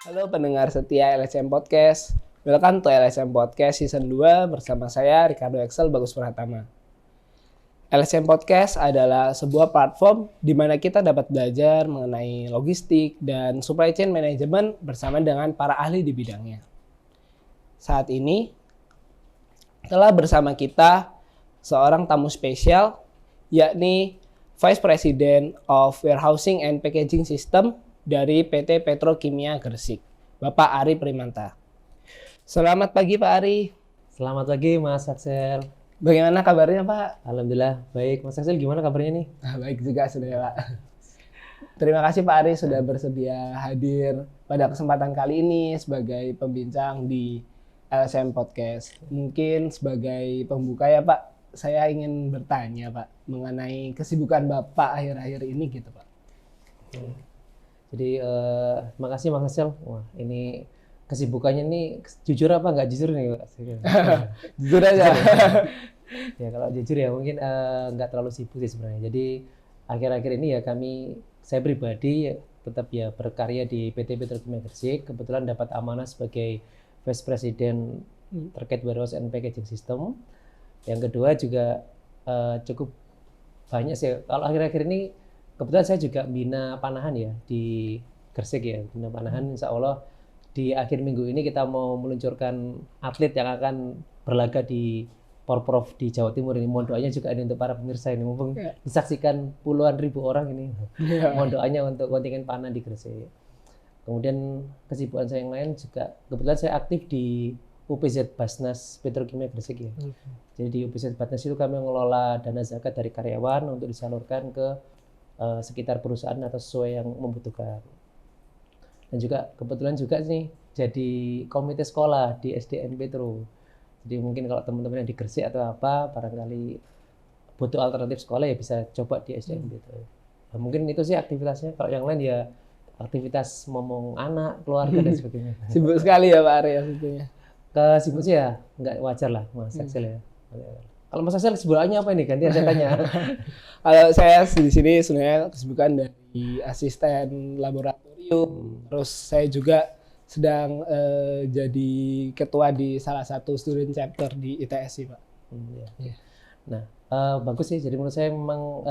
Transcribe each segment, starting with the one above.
Halo pendengar setia LSM Podcast. Welcome to LSM Podcast Season 2 bersama saya Ricardo Excel Bagus Pratama. LSM Podcast adalah sebuah platform di mana kita dapat belajar mengenai logistik dan supply chain management bersama dengan para ahli di bidangnya. Saat ini telah bersama kita seorang tamu spesial, yakni Vice President of Warehousing and Packaging System dari PT Petrokimia Gresik, Bapak Ari Primanta. Selamat pagi Pak Ari. Selamat pagi Mas Axel. Bagaimana kabarnya Pak? Alhamdulillah baik. Mas Axel gimana kabarnya nih? Baik juga sudah Pak. Terima kasih Pak Ari sudah bersedia hadir pada kesempatan kali ini sebagai pembincang di LSM Podcast. Mungkin sebagai pembuka ya Pak, saya ingin bertanya Pak mengenai kesibukan Bapak akhir-akhir ini gitu Pak. Jadi makasih Mas Axel. Wah ini kesibukannya nih jujur apa nggak jujur nih Pak? Jujur aja. Ya kalau jujur ya mungkin nggak terlalu sibuk sih sebenarnya. Jadi akhir-akhir ini ya saya pribadi tetap ya berkarya di PT Petrokimia Gresik. Kebetulan dapat amanah sebagai Vice President terkait Warehouse and Packaging System. Yang kedua juga cukup banyak sih. Kalau akhir-akhir ini kebetulan saya juga bina panahan ya di Gresik ya. Bina panahan insya Allah di akhir minggu ini kita mau meluncurkan atlet yang akan berlaga di Porprov di Jawa Timur ini. Mohon doanya juga ini untuk para pemirsa ini. Mumpung disaksikan puluhan ribu orang ini. Mohon doanya untuk kontingen panah di Gresik. Kemudian kesibukan saya yang lain juga kebetulan saya aktif di UPZ Basnas Petrokimia Gresik ya. Jadi di UPZ Basnas itu kami mengelola dana zakat dari karyawan untuk disalurkan ke sekitar perusahaan atau sesuai yang membutuhkan. Dan juga kebetulan juga nih jadi komite sekolah di SDN Petro. Jadi mungkin kalau teman-teman yang di Gresik atau apa barangkali butuh alternatif sekolah ya bisa coba di SDN Petro. Nah, mungkin itu sih aktivitasnya. Kalau yang lain ya aktivitas ngomong anak, keluarga dan sebagainya. Sibuk sekali ya Pak Ari ya tentunya. Sibuk sih ya nggak wajar lah Mas Axel ya. Kalau Mas Axel kesibukannya apa ini? Gantian saya tanya. Kalau saya di sini sebenarnya kesibukan dari asisten laboratorium, terus saya juga sedang jadi ketua di salah satu student chapter di ITS sih Pak. Nah bagus sih. Jadi menurut saya memang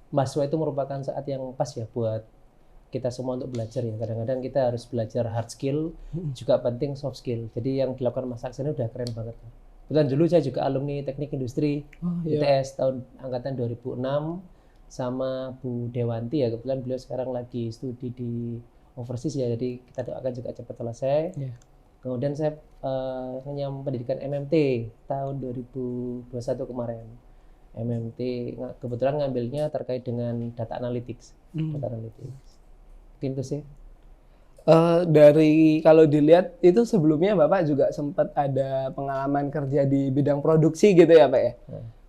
mahasiswa itu merupakan saat yang pas ya buat kita semua untuk belajar ya. Kadang-kadang kita harus belajar hard skill, juga penting soft skill. Jadi yang dilakukan Mas Axel ini udah keren banget. Kebetulan dulu saya juga alumni Teknik Industri ITS tahun angkatan 2006 sama Bu Dewanti ya. Kebetulan beliau sekarang lagi studi di overseas ya. Jadi kita doakan juga cepat selesai. Kemudian saya ngenyam pendidikan MMT tahun 2021 kemarin. MMT kebetulan ngambilnya terkait dengan data analytics. Data analytics. Mungkin itu sih. Dari kalau dilihat itu sebelumnya Bapak juga sempat ada pengalaman kerja di bidang produksi gitu ya Pak ya.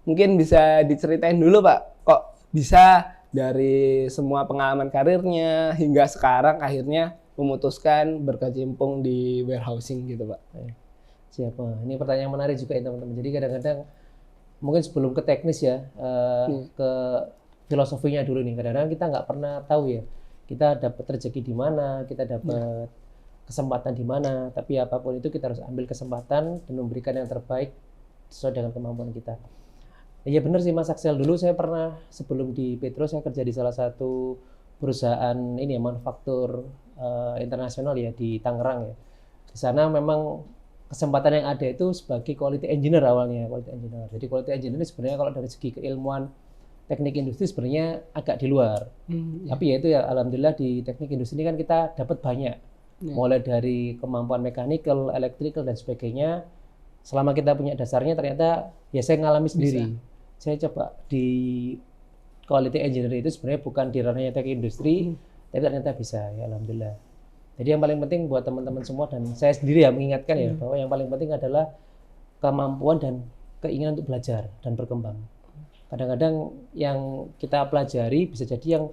Mungkin bisa diceritain dulu Pak, kok bisa dari semua pengalaman karirnya hingga sekarang akhirnya memutuskan berkecimpung di warehousing gitu Pak. Siapa? Ini pertanyaan menarik juga ya teman-teman. Jadi kadang-kadang mungkin sebelum ke teknis ya, ke filosofinya dulu nih. Kadang-kadang kita nggak pernah tahu ya. Kita dapat rezeki di mana, kita dapat kesempatan di mana, tapi apapun itu kita harus ambil kesempatan dan memberikan yang terbaik sesuai dengan kemampuan kita. Ya benar sih Mas Axel, dulu saya pernah sebelum di Petro saya kerja di salah satu perusahaan ini ya manufaktur internasional ya di Tangerang ya. Di sana memang kesempatan yang ada itu sebagai quality engineer awalnya, quality engineer. Jadi quality engineer sebenarnya kalau dari segi keilmuan teknik industri sebenarnya agak di luar. Tapi ya itu ya alhamdulillah di teknik industri ini kan kita dapat banyak. Mulai dari kemampuan mechanical, electrical dan sebagainya. Selama kita punya dasarnya ternyata ya saya ngalami sendiri. Saya coba di quality engineer itu sebenarnya bukan di ranahnya teknik industri, tapi ternyata bisa ya alhamdulillah. Jadi yang paling penting buat teman-teman semua dan saya sendiri ya mengingatkan ya bahwa yang paling penting adalah kemampuan dan keinginan untuk belajar dan berkembang. Kadang-kadang yang kita pelajari bisa jadi yang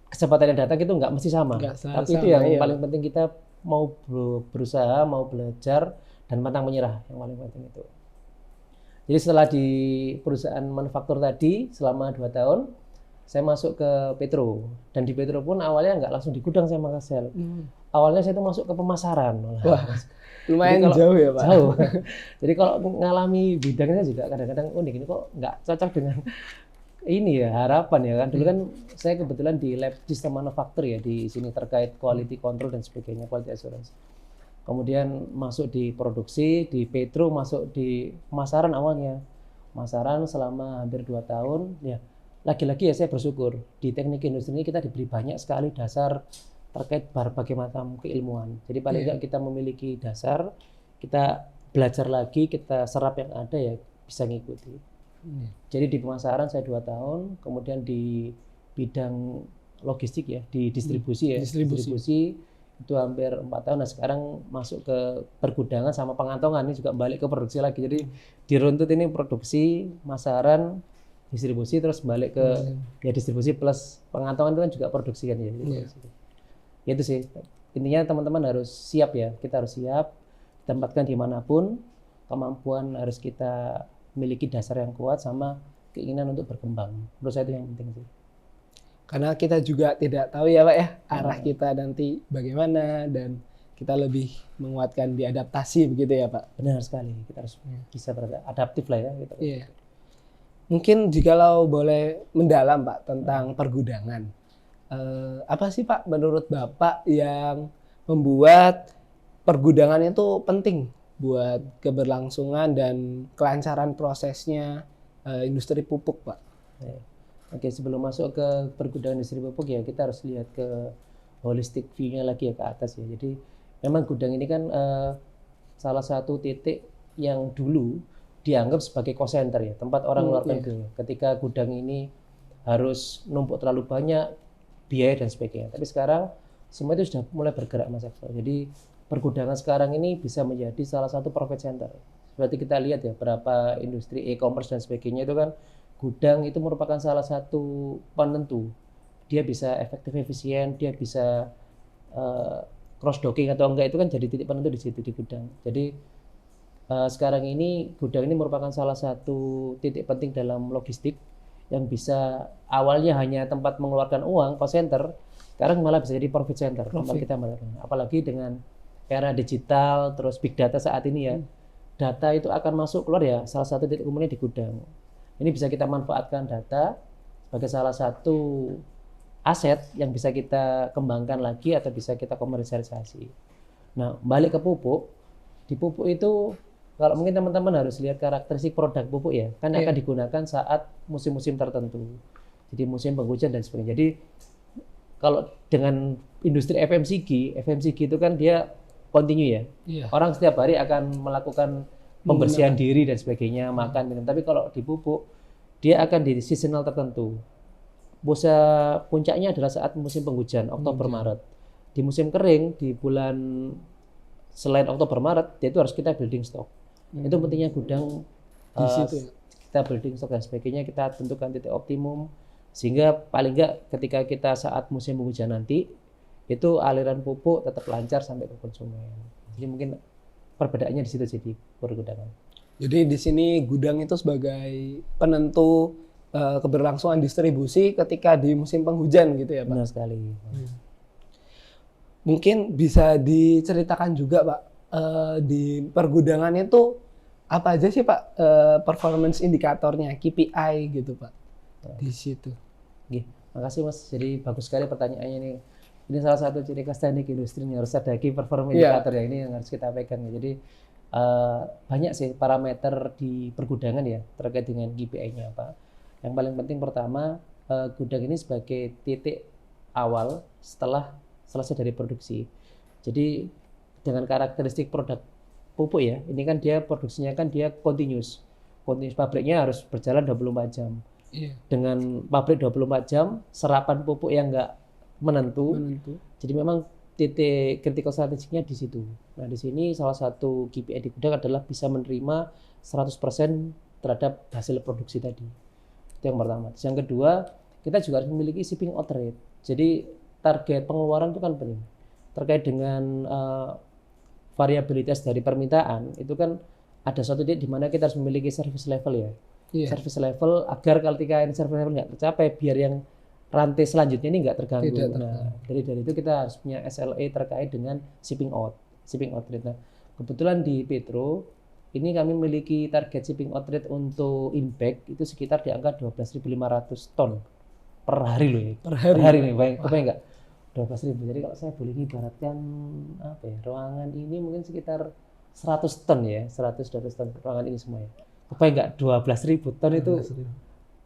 kesempatan yang datang itu nggak mesti sama. Tapi itu yang paling penting kita mau berusaha, mau belajar, dan pantang menyerah. Yang paling penting itu. Jadi setelah di perusahaan manufaktur tadi selama 2 tahun, saya masuk ke Petro. Dan di Petro pun awalnya nggak langsung di gudang saya Mas Axel. awalnya saya itu masuk ke pemasaran. Wah, lumayan kalau- jauh ya Pak. Jauh. Jadi kalau ngalami bidangnya juga kadang-kadang unik, ini kok nggak cocok dengan ini ya harapan ya kan. Dulu kan saya kebetulan di lab sistem manufaktur ya di sini terkait quality control dan sebagainya, quality assurance. Kemudian masuk di produksi, di Petro, masuk di pemasaran awalnya. Pemasaran selama hampir 2 tahun ya. Lagi-lagi ya saya bersyukur di teknik industri ini kita diberi banyak sekali dasar terkait berbagai macam keilmuan. Jadi paling nggak kita memiliki dasar, kita belajar lagi, kita serap yang ada ya bisa ngikuti. Jadi di pemasaran saya 2 tahun, kemudian di bidang logistik ya, di distribusi ya, distribusi itu hampir 4 tahun. Nah sekarang masuk ke pergudangan sama pengantongan, ini juga balik ke produksi lagi. Jadi diruntut ini produksi, pemasaran, distribusi, terus balik ke ya distribusi plus pengantongan itu kan juga produksi kan ya. Ya itu sih, intinya teman-teman harus siap ya, kita harus siap, tempatkan dimanapun, kemampuan harus kita miliki dasar yang kuat sama keinginan untuk berkembang. Menurut saya itu yang penting sih. Karena kita juga tidak tahu ya Pak ya arah kita nanti bagaimana, dan kita lebih menguatkan di adaptasi begitu ya Pak. Benar sekali, kita harus bisa beradaptif lah ya. Gitu. Iya. Mungkin jikalau boleh mendalam Pak tentang pergudangan, apa sih Pak menurut Bapak yang membuat pergudangan itu penting buat keberlangsungan dan kelancaran prosesnya industri pupuk Pak? Oke, sebelum masuk ke pergudangan industri pupuk ya kita harus lihat ke holistic view-nya lagi ya, ke atas ya. Jadi memang gudang ini kan salah satu titik yang dulu dianggap sebagai cost center ya, tempat orang mengeluarkan biaya. Ketika gudang ini harus numpuk terlalu banyak biaya dan sebagainya. Tapi sekarang semua itu sudah mulai bergerak Mas Axel. Jadi pergudangan sekarang ini bisa menjadi salah satu profit center. Berarti kita lihat ya berapa industri e-commerce dan sebagainya itu kan gudang itu merupakan salah satu penentu. Dia bisa efektif efisien, dia bisa cross docking atau enggak itu kan jadi titik penentu di situ di gudang. Jadi sekarang ini gudang ini merupakan salah satu titik penting dalam logistik yang bisa awalnya hanya tempat mengeluarkan uang, cost center, sekarang malah bisa jadi profit center. Tempat kita apalagi dengan era digital, terus big data saat ini ya, data itu akan masuk keluar ya, salah satu titik kumpulnya di gudang. Ini bisa kita manfaatkan data sebagai salah satu aset yang bisa kita kembangkan lagi atau bisa kita komersialisasi. Nah, balik ke pupuk, di pupuk itu kalau mungkin teman-teman harus lihat karakteristik produk pupuk ya, kan akan digunakan saat musim-musim tertentu. Jadi musim penghujan dan sebagainya. Jadi kalau dengan industri FMCG itu kan dia continue ya. Orang setiap hari akan melakukan pembersihan diri dan sebagainya, makan, minum. Tapi kalau di pupuk, dia akan di seasonal tertentu. Puncaknya adalah saat musim penghujan, Oktober, Maret. Di musim kering, di bulan selain Oktober, Maret, itu harus kita building stock. Itu pentingnya gudang, kita building stock dan sebagainya, kita tentukan titik optimum, sehingga paling nggak ketika kita saat musim penghujan nanti, itu aliran pupuk tetap lancar sampai ke konsumen. Jadi mungkin perbedaannya di situ jadi pergudangan. Jadi di sini gudang itu sebagai penentu keberlangsungan distribusi ketika di musim penghujan gitu ya Pak? Benar sekali. Mungkin bisa diceritakan juga Pak, di pergudangan itu apa aja sih Pak performance indikatornya, KPI gitu Pak, di situ. Makasih Mas, jadi bagus sekali pertanyaannya ini. Ini salah satu ciri khas teknik industri yang harus ada key performance indicator ya, ini yang harus kita pegang ya. Jadi banyak sih parameter di pergudangan ya terkait dengan KPI-nya apa. Yang paling penting pertama, gudang ini sebagai titik awal setelah selesai dari produksi. Jadi dengan karakteristik produk pupuk ya, ini kan dia produksinya kan dia continuous. Pabriknya harus berjalan 24 jam. Dengan pabrik 24 jam, serapan pupuk yang enggak menentu. Jadi memang titik critical strategicnya di situ. Nah, di sini salah satu KPI di gudang adalah bisa menerima 100% terhadap hasil produksi tadi. Itu yang pertama. Terus yang kedua, kita juga harus memiliki shipping out rate. Jadi target pengeluaran itu kan penting. Terkait dengan variabilitas dari permintaan, itu kan ada suatu titik di mana kita harus memiliki service level ya. Service level agar ketika ini service level nggak tercapai, biar yang rantai selanjutnya ini nggak terganggu. Tidak terganggu. Nah, dari itu kita harus punya SLA terkait dengan shipping out rate. Nah, kebetulan di Petro ini kami memiliki target shipping out rate untuk in-bag itu sekitar di angka 12.500 ton per hari loh ya. Per hari. Per hari nih, kebayang nggak? 12.000. Jadi kalau saya boleh ibaratkan apa ya, ruangan ini mungkin sekitar 100 ton ya, 100-200 ton ruangan ini semua ya. Kebayang nggak 12.000 ton itu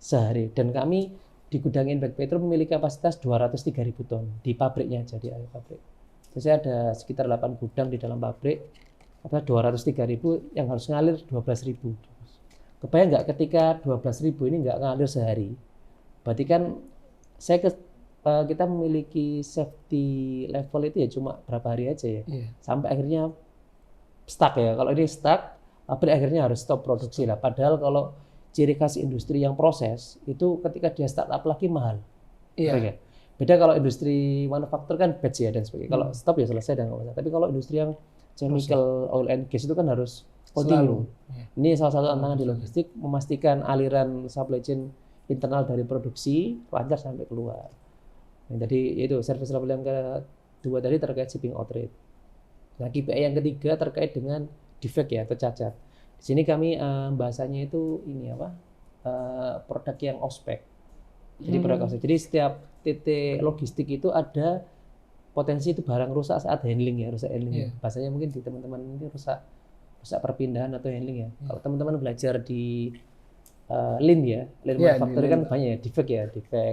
sehari. Dan kami di gudang in-bag Petro memiliki kapasitas 203.000 ton di pabriknya aja, di area pabrik. Jadi ada sekitar 8 gudang di dalam pabrik. Apa 203.000 yang harus ngalir 12.000. Kebayang nggak ketika 12.000 ini nggak ngalir sehari? Berarti kan kita memiliki safety level itu ya cuma berapa hari aja ya. Sampai akhirnya stuck ya. Kalau ini stuck, pabrik akhirnya harus stop produksi lah. Padahal kalau ciri khas industri yang proses itu ketika dia startup lagi mahal. Iya. Beda kalau industri manufaktur kan batch ya dan sebagainya. Kalau stop ya selesai dan nggak masalah. Tapi kalau industri yang chemical, oil and gas itu kan harus continue. Ini salah satu tantangan di logistik, memastikan aliran supply chain internal dari produksi lancar sampai keluar. Nah, tadi itu service level yang kedua tadi terkait shipping out rate. Nah, KPI yang ketiga terkait dengan defect ya atau cacat. Di sini kami bahasanya itu ini apa? Produk yang off-spec. Jadi produk off-spec. Jadi setiap titik logistik itu ada potensi itu barang rusak saat handling ya, rusak handling. Ya. Bahasanya mungkin di teman-teman ini rusak perpindahan atau handling ya. Kalau teman-teman belajar di Lean ya, Lean manufacturing kan banyak ya, defect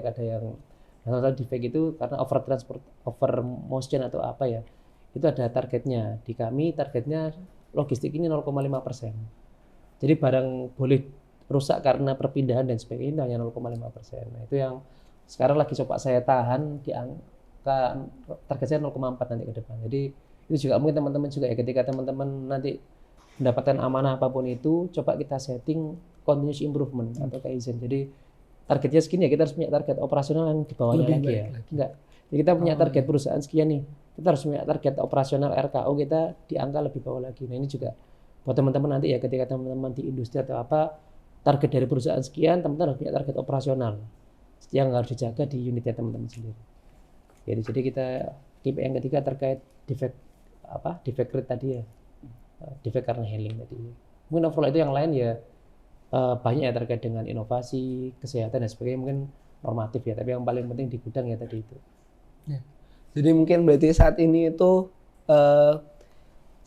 ada yang salah satu defect itu karena over motion atau apa ya, itu ada targetnya. Di kami targetnya logistik ini 0,5%. Jadi barang boleh rusak karena perpindahan dan sebagainya hanya 0,5%. Nah, itu yang sekarang lagi coba saya tahan di angka target saya 0,4 nanti ke depan. Jadi itu juga mungkin teman-teman juga ya, ketika teman-teman nanti mendapatkan amanah apapun itu, coba kita setting continuous improvement atau kaizen. Jadi targetnya segini ya, kita harus punya target operasional yang di bawahnya lagi ya. Enggak. Jadi kita punya target perusahaan sekian nih. Kita harus punya target operasional RKO kita di angka lebih bawah lagi. Nah, ini juga buat teman-teman nanti ya, ketika teman-teman di industri atau apa, target dari perusahaan sekian, teman-teman harus punya target operasional yang harus dijaga di unitnya teman-teman sendiri. Jadi kita KPI yang ketiga terkait defect rate tadi ya. Defect karena handling tadi. Mungkin overall itu yang lain ya banyak ya terkait dengan inovasi, kesehatan dan sebagainya, mungkin normatif ya, tapi yang paling penting di gudang ya tadi itu. Ya. Jadi mungkin berarti saat ini itu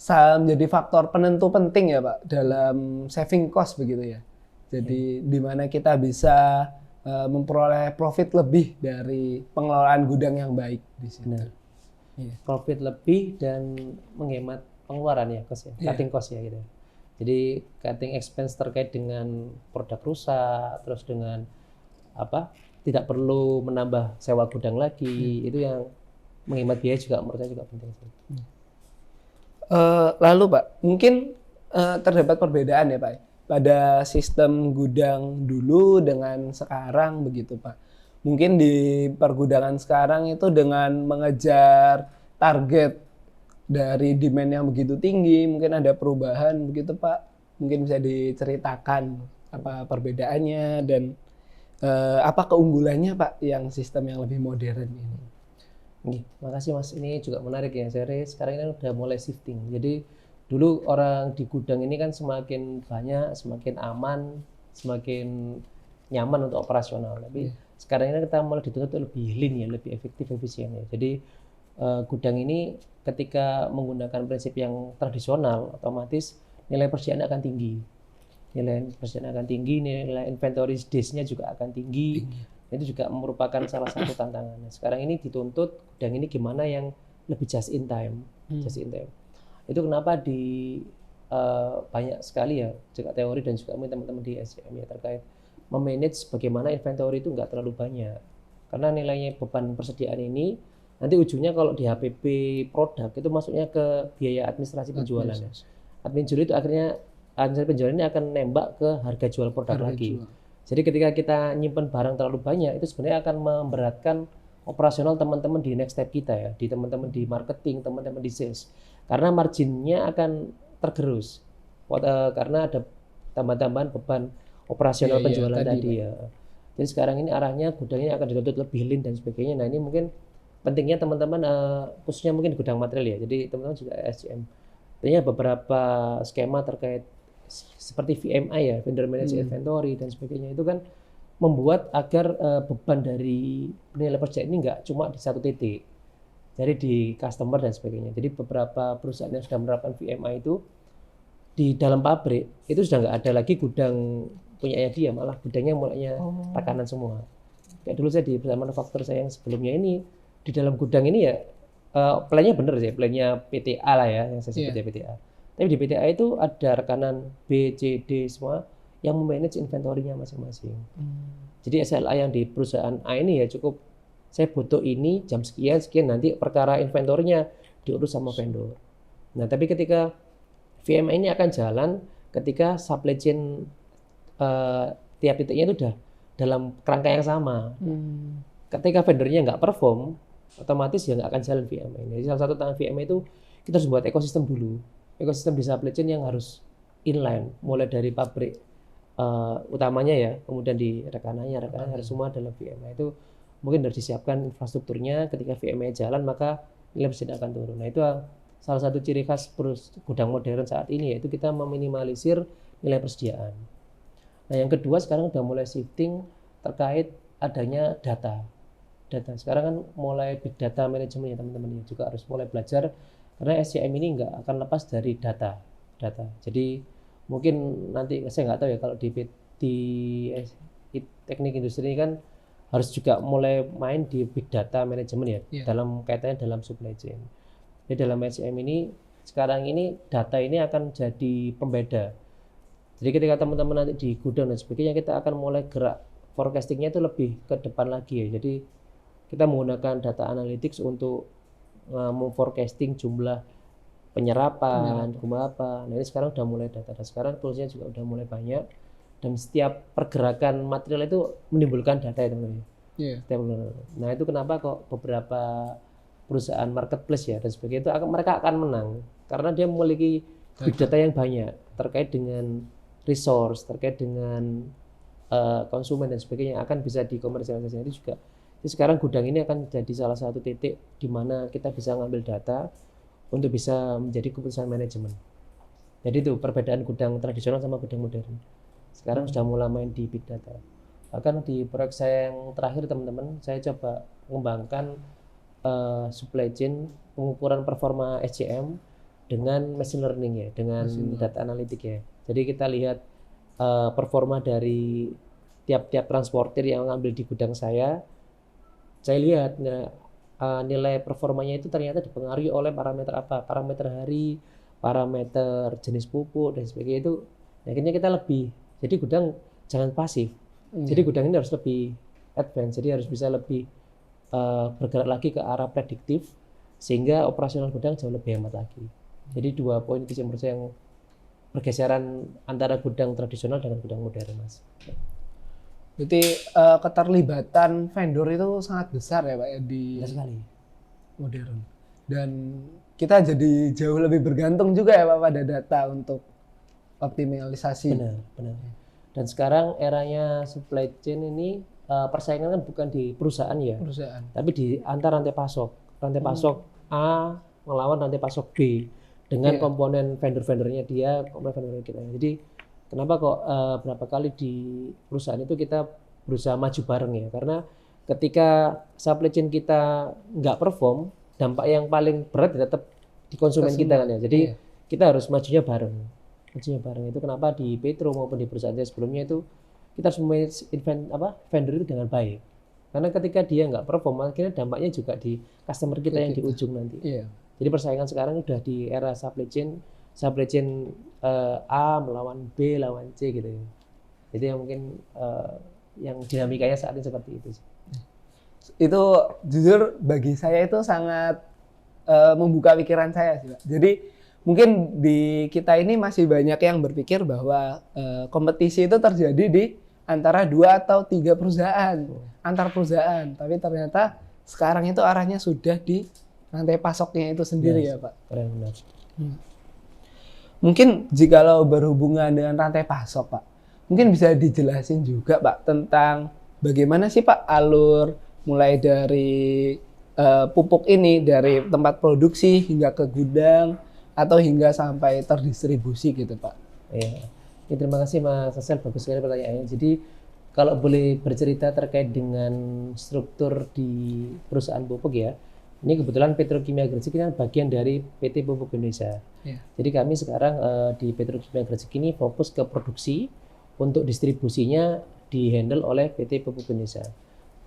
menjadi faktor penentu penting ya Pak dalam saving cost begitu ya. Jadi di mana kita bisa memperoleh profit lebih dari pengelolaan gudang yang baik di sini. Ya. Profit lebih dan menghemat pengeluaran ya, cost ya, cutting cost ya gitu. Jadi cutting expense terkait dengan produk rusak, terus dengan tidak perlu menambah sewa gudang lagi, itu yang menghemat biaya juga menurut saya juga penting. Lalu Pak, mungkin terdapat perbedaan ya Pak pada sistem gudang dulu dengan sekarang begitu Pak. Mungkin di pergudangan sekarang itu dengan mengejar target dari demand yang begitu tinggi, mungkin ada perubahan begitu Pak. Mungkin bisa diceritakan apa perbedaannya dan apa keunggulannya Pak yang sistem yang lebih modern ini. Makasih Mas, ini juga menarik ya. Sekarang ini udah mulai shifting. Jadi dulu orang di gudang ini kan semakin banyak, semakin aman, semakin nyaman untuk operasional. Tapi sekarang ini kita mulai dituntut lebih lean ya, lebih efektif, efisien ya. Jadi gudang ini ketika menggunakan prinsip yang tradisional, otomatis nilai persediaan akan tinggi. Nilai inventory days-nya juga akan tinggi. Itu juga merupakan salah satu tantangan. Sekarang ini dituntut gudang ini gimana yang lebih just in time. Itu kenapa di banyak sekali ya juga teori dan juga teman-teman di SCM ya terkait memanage bagaimana inventory itu nggak terlalu banyak. Karena nilainya beban persediaan ini nanti ujungnya kalau di HPP produk itu masuknya ke biaya administrasi penjualan. Admin jual itu akhirnya administrasi penjualan ini akan nembak ke harga jual produk lagi. Jadi ketika kita nyimpen barang terlalu banyak itu sebenarnya akan memberatkan operasional teman-teman di next step kita ya, di teman-teman di marketing, teman-teman di sales. Karena marginnya akan tergerus. Karena ada tambahan-tambahan beban operasional penjualan tadi ya. Jadi sekarang ini arahnya gudangnya akan dituntut lebih lean dan sebagainya. Nah ini mungkin pentingnya teman-teman khususnya mungkin gudang material ya. Jadi teman-teman juga SCM. Tentunya beberapa skema terkait seperti VMI ya, vendor managed inventory dan sebagainya itu kan membuat agar beban dari penilai pekerjaan ini nggak cuma di satu titik. Jadi di customer dan sebagainya. Jadi beberapa perusahaan yang sudah menerapkan VMI itu di dalam pabrik itu sudah nggak ada lagi gudang punyanya dia, malah gudangnya mulainya rekanan semua. Kayak dulu saya di perusahaan manufaktur saya yang sebelumnya ini di dalam gudang ini ya plannya bener sih, plannya PTA lah ya yang saya sebut PTA. Tapi di PTA itu ada rekanan B, C, D semua yang memanage inventorinya masing-masing. Jadi SLA yang di perusahaan A ini ya cukup saya butuh ini jam sekian nanti perkara inventornya diurus sama vendor. Nah tapi ketika VMI ini akan jalan ketika supply chain tiap titiknya itu udah dalam kerangka yang sama. Ketika vendornya nggak perform, otomatis ya nggak akan jalan VMI ini. Jadi salah satu tantangan VMI itu kita harus buat ekosistem dulu. Ekosistem di supply chain yang harus inline, mulai dari pabrik utamanya ya, kemudian di rekanannya harus semua dalam VMI itu mungkin harus disiapkan infrastrukturnya. Ketika VMI jalan maka nilai persediaan akan turun. Nah itu salah satu ciri khas gudang modern saat ini yaitu kita meminimalisir nilai persediaan. Nah yang kedua sekarang udah mulai shifting terkait adanya data. Sekarang kan mulai big data management ya teman-teman, juga harus mulai belajar karena SCM ini nggak akan lepas dari data. Jadi mungkin nanti saya nggak tahu ya kalau di teknik industri ini kan harus juga mulai main di big data management ya dalam kaitannya dalam supply chain. Jadi dalam SCM ini sekarang ini data ini akan jadi pembeda. Jadi ketika teman-teman nanti di gudang dan sebagainya kita akan mulai gerak forecastingnya itu lebih ke depan lagi ya. Jadi kita menggunakan data analytics untuk memforecasting jumlah penyerapan, apa. Nah ini sekarang udah mulai data. Dan sekarang toolsnya juga udah mulai banyak. Dan setiap pergerakan material itu menimbulkan data ya teman-teman. Nah itu kenapa kok beberapa perusahaan marketplace ya dan sebagainya itu mereka akan menang karena dia memiliki big data yang banyak terkait dengan resource, terkait dengan konsumen dan sebagainya yang akan bisa dikomersialisasi itu juga. Jadi sekarang gudang ini akan jadi salah satu titik di mana kita bisa ngambil data untuk bisa menjadi keputusan manajemen. Jadi itu perbedaan gudang tradisional sama gudang modern. Sekarang sudah mulai main di big data. Bahkan di proyek saya yang terakhir teman-teman, saya coba mengembangkan supply chain pengukuran performa SCM dengan machine learning ya, dengan data analitik ya. Jadi kita lihat performa dari tiap-tiap transporter yang ngambil di gudang saya lihat nilai performanya itu ternyata dipengaruhi oleh parameter apa? Parameter hari, parameter jenis pupuk dan sebagainya itu. Akhirnya kita lebih. Jadi gudang jangan pasif. Jadi gudang ini harus lebih advance. Jadi harus bisa lebih bergerak lagi ke arah prediktif sehingga operasional gudang jauh lebih hemat lagi. Jadi dua poin itu menurut saya yang pergeseran antara gudang tradisional dengan gudang modern, Mas. Berarti keterlibatan vendor itu sangat besar ya Pak ya di modern. Dan kita jadi jauh lebih bergantung juga ya Pak pada data untuk optimalisasi. Benar. Dan sekarang eranya supply chain ini persaingan kan bukan di perusahaan ya, tapi di antar rantai pasok. Rantai pasok A melawan rantai pasok B dengan komponen vendor-vendornya dia, komponen vendor kita. Jadi kenapa kok berapa kali di perusahaan itu kita berusaha maju bareng ya? Karena ketika supply chain kita nggak perform, dampak yang paling berat tetap di konsumen kita kan ya. Jadi kita harus majunya bareng. Itu kenapa di Petro maupun di perusahaan saya sebelumnya itu kita harus memanage vendor itu dengan baik. Karena ketika dia nggak perform, akhirnya dampaknya juga di customer kita yang di ujung nanti. Jadi persaingan sekarang udah di era supply chain A melawan B lawan C gitu ya. Jadi yang mungkin yang dinamikanya saat ini seperti itu sih. Itu jujur bagi saya itu sangat membuka pikiran saya sih Pak. Jadi mungkin di kita ini masih banyak yang berpikir bahwa kompetisi itu terjadi di antara 2 atau 3 perusahaan, antar perusahaan. Tapi ternyata sekarang itu arahnya sudah di rantai pasoknya itu sendiri ya Pak. Benar. Mungkin jikalau berhubungan dengan rantai pasok Pak, mungkin bisa dijelasin juga Pak tentang bagaimana sih Pak alur mulai dari pupuk ini dari tempat produksi hingga ke gudang atau hingga sampai terdistribusi gitu Pak? Ya. Ya, terima kasih Mas Asel, bagus sekali pertanyaannya. Jadi kalau boleh bercerita terkait dengan struktur di perusahaan pupuk ya, ini kebetulan Petrokimia Gresik ini bagian dari PT Pupuk Indonesia. Yeah. Jadi kami sekarang di Petrokimia Gresik ini fokus ke produksi, untuk distribusinya dihandle oleh PT Pupuk Indonesia.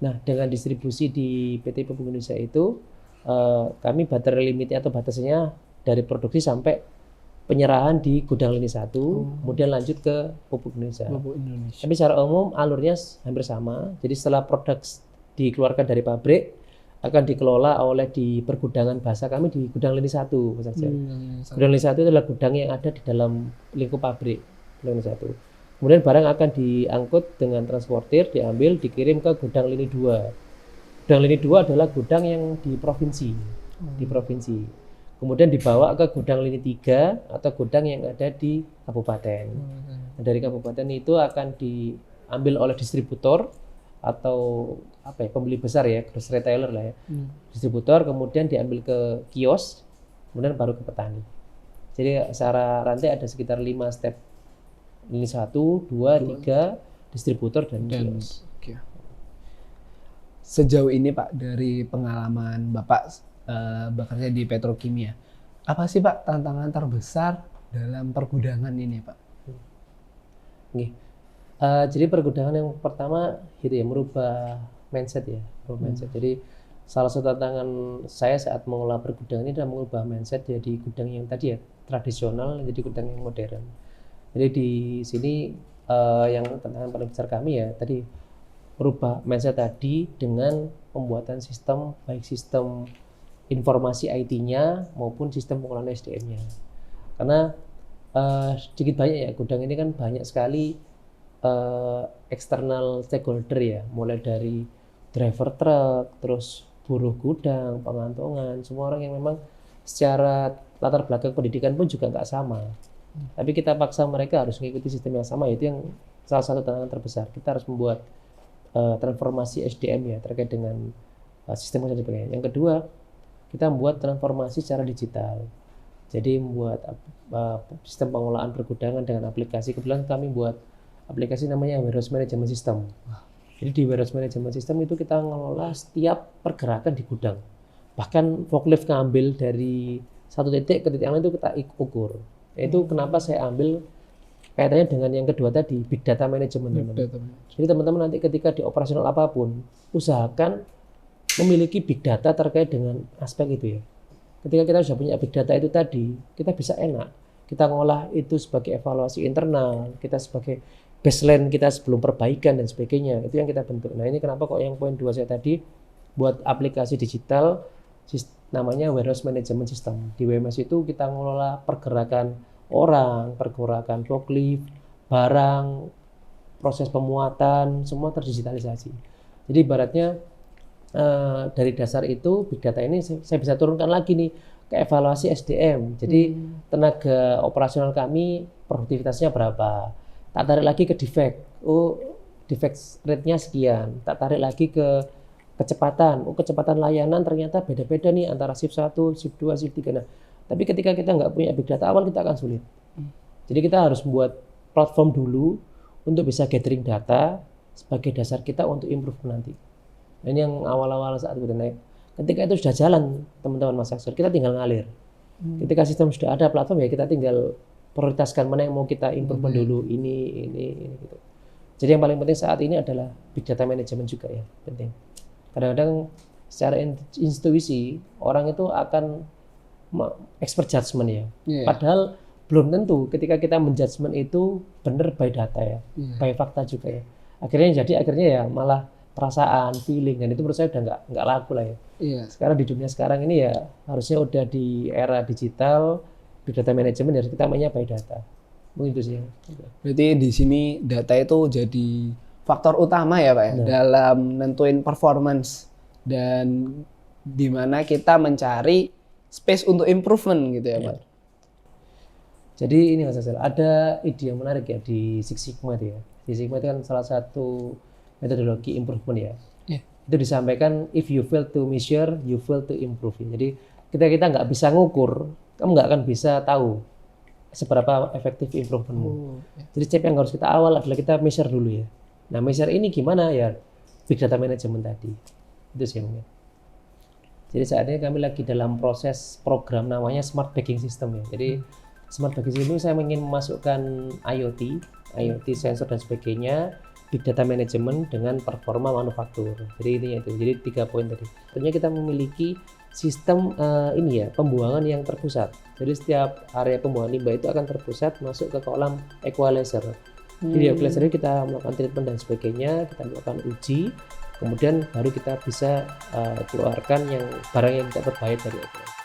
Nah, dengan distribusi di PT Pupuk Indonesia itu kami baterai limitnya atau batasnya dari produksi sampai penyerahan di gudang lini 1, kemudian lanjut ke Pupuk Indonesia. Pupuk Indonesia. Tapi secara umum alurnya hampir sama. Jadi setelah produk dikeluarkan dari pabrik akan dikelola oleh di pergudangan bahasa kami di gudang lini 1, Mas Arjel. Gudang lini 1 adalah gudang yang ada di dalam lingkup pabrik gudang lini 1. Kemudian barang akan diangkut dengan transportir, diambil, dikirim ke gudang lini 2. Gudang lini 2 adalah gudang yang di provinsi. Di provinsi. Kemudian dibawa ke gudang lini 3 atau gudang yang ada di kabupaten. Nah, dari kabupaten itu akan diambil oleh distributor atau apa ya, pembeli besar ya, gross retailer lah ya. Distributor kemudian diambil ke kios, kemudian baru ke petani. Jadi secara rantai ada sekitar 5 step. Lini 1, 2, 3, distributor dan kios. Okay. Sejauh ini Pak, dari pengalaman Bapak bekerja di Petrokimia, apa sih Pak tantangan terbesar dalam pergudangan ini Pak? Jadi pergudangan yang pertama gitu ya, merubah mindset ya, Jadi salah satu tantangan saya saat mengelola pergudangan ini adalah mengubah mindset jadi gudang yang tadi ya tradisional jadi gudang yang modern. Jadi di sini yang tantangan paling besar kami ya tadi merubah mindset tadi dengan pembuatan sistem, baik sistem informasi IT-nya maupun sistem pengolahan SDM-nya. Karena sedikit banyak ya gudang ini kan banyak sekali eksternal stakeholder ya, mulai dari driver truk, terus buruh gudang, pengantongan, semua orang yang memang secara latar belakang pendidikan pun juga nggak sama. Tapi kita paksa mereka harus mengikuti sistem yang sama, itu yang salah satu tantangan terbesar. Kita harus membuat transformasi SDM ya terkait dengan sistem dan sebagainya. Yang kedua, kita membuat transformasi secara digital. Jadi membuat sistem pengolahan pergudangan dengan aplikasi. Kebetulan kami buat aplikasi namanya Warehouse Management System. Jadi di Warehouse Management System itu kita ngelola setiap pergerakan di gudang. Bahkan forklift ngambil dari satu titik ke titik lain itu kita ukur. Itu kenapa saya ambil kaitannya dengan yang kedua tadi, Big Data Management. Jadi teman-teman nanti ketika di operasional apapun, usahakan memiliki big data terkait dengan aspek itu ya. Ketika kita sudah punya big data itu tadi, kita bisa enak. Kita ngolah itu sebagai evaluasi internal, kita sebagai baseline kita sebelum perbaikan dan sebagainya. Itu yang kita bentuk. Nah ini kenapa kok yang poin 2 saya tadi buat aplikasi digital namanya Warehouse Management System. Di WMS itu kita ngelola pergerakan orang, pergerakan forklift, barang, proses pemuatan, semua terdigitalisasi. Jadi ibaratnya dari dasar itu big data ini saya bisa turunkan lagi nih ke evaluasi SDM. Jadi tenaga operasional kami produktivitasnya berapa. Tak tarik lagi ke defect. Defect rate-nya sekian. Tak tarik lagi ke kecepatan. Kecepatan layanan ternyata beda-beda nih antara shift 1, shift 2, shift 3. Nah, tapi ketika kita nggak punya big data awal kita akan sulit. Jadi kita harus membuat platform dulu untuk bisa gathering data sebagai dasar kita untuk improve nanti. Ini yang awal-awal saat kita naik. Ketika itu sudah jalan, teman-teman Mas Aksor, kita tinggal ngalir. Ketika sistem sudah ada platform ya kita tinggal prioritaskan mana yang mau kita improve dulu, ini gitu. Jadi yang paling penting saat ini adalah big data management juga ya, penting. Kadang-kadang secara intuisi orang itu akan expert judgment ya. Padahal belum tentu ketika kita menjudgment itu benar by data ya, by fakta juga ya. Akhirnya ya malah perasaan, feeling, dan itu menurut saya udah nggak laku lah ya. Sekarang di dunia sekarang ini ya harusnya udah di era digital, big data management harus kita mainnya by data. Mungkin itu sih. Berarti di sini data itu jadi faktor utama ya Pak ya, dalam nentuin performance dan di mana kita mencari space untuk improvement gitu ya Pak. Jadi ini Mas Hasil, ada ide yang menarik ya di Six Sigma itu ya. Six Sigma itu kan salah satu metodologi improvement ya. Iya. Itu disampaikan if you fail to measure, you fail to improve. Jadi ketika kita nggak bisa ngukur, kamu nggak akan bisa tahu seberapa efektif improvementmu. Jadi step yang harus kita awal adalah kita measure dulu ya. Nah measure ini gimana ya? Big data management tadi. Itu sih mungkin. Jadi saat ini kami lagi dalam proses program namanya Smart Bagging System ya. Jadi Smart Bagging System ini saya ingin memasukkan IoT sensor dan sebagainya, Big Data Management dengan performa manufaktur. Jadi ini itu. Jadi 3 poin tadi. Tentunya kita memiliki sistem pembuangan yang terpusat. Jadi setiap area pembuangan limbah itu akan terpusat masuk ke kolam equalizer. Jadi equalizer kita melakukan treatment dan sebagainya, kita melakukan uji, kemudian baru kita bisa keluarkan yang barang yang tidak berbahaya dari equalizer.